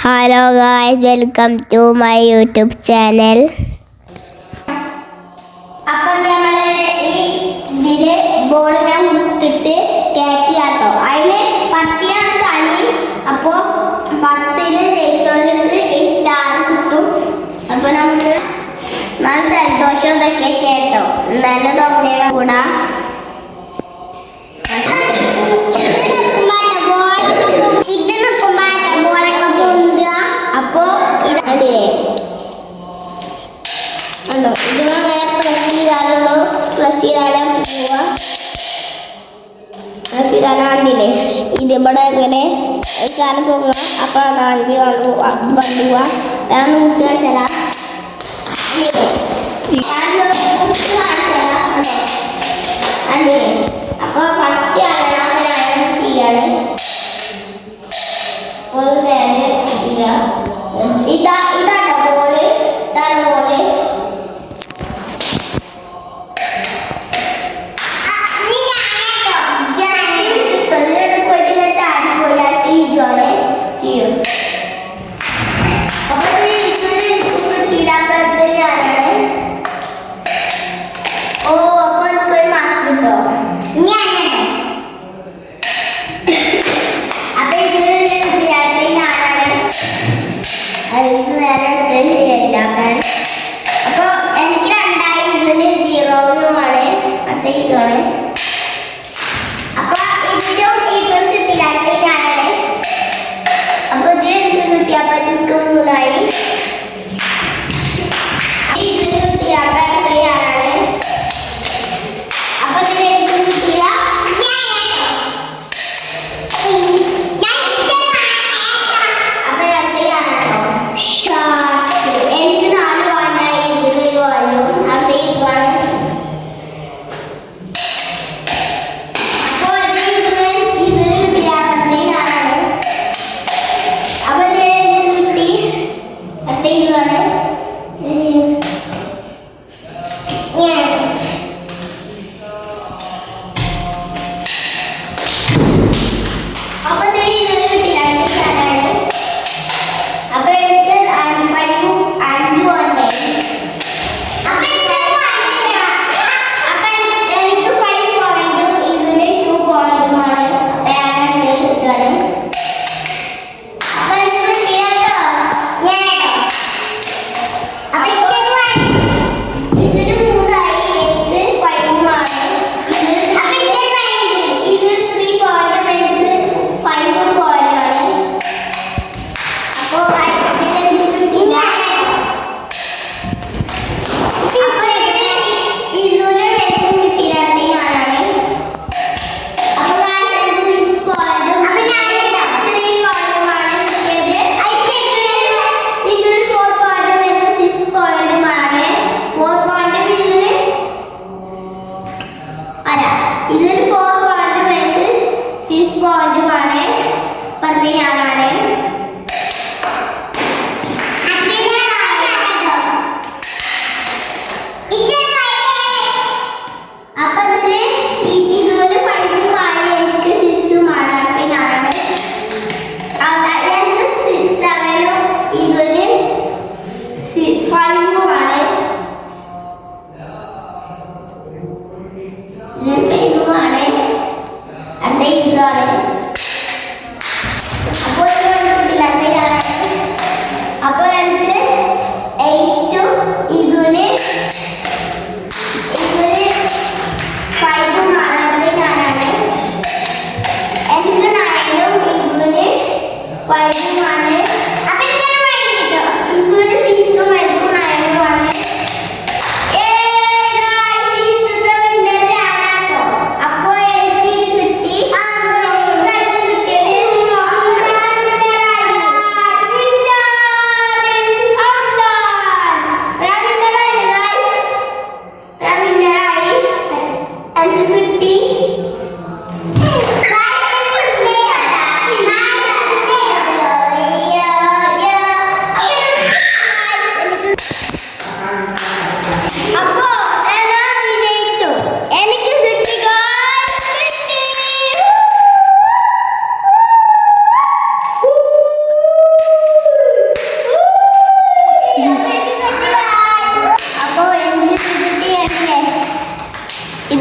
Hello guys, welcome to my YouTube channel. അപ്പോൾ നമ്മൾ ഈ ഇതിലെ ബോൾ ഞാൻ മുട്ടിട്ട് കേറ്റിയാട്ടോ. അതില് 10 കളി. അപ്പോൾ 10 ജയിച്ചവർക്ക് ഈ സ്റ്റാർ കിട്ടും. അപ്പോൾ നമുക്ക് നല്ല സന്തോഷം ഇതൊക്കെ കേട്ടോ. നല്ല തോന്നിയ കൂടാ ില്ലേ ഇതിവിടെ എങ്ങനെ കാലം പോവുക അപ്പൊ വണ്ടി വണ്ടുക ഞാൻ കൂട്ടുകാർ അപ്പൊ ഫസ്റ്റ് ചെയ്യാണ് ഇതാണ് ബോള് അപ്പൊ എനിക്ക് 2 ഇതിന് 0-മാണ് അടുത്തേക്കാണ്. അപ്പൊ ഇതിലും കിട്ടിയില്ലാത്ത ഞാനാണ്. അപ്പൊ ഇതിൽ എനിക്ക് കിട്ടിയപ്പോ എനിക്ക് 3ആയി. ഇതിന് കിട്ടിയപ്പോ ഞാനാണ്. അപ്പൊ ഇതിൽ എനിക്ക് കിട്ടിയ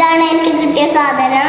ഇതാണ് എനിക്ക് കിട്ടിയ സാധനം.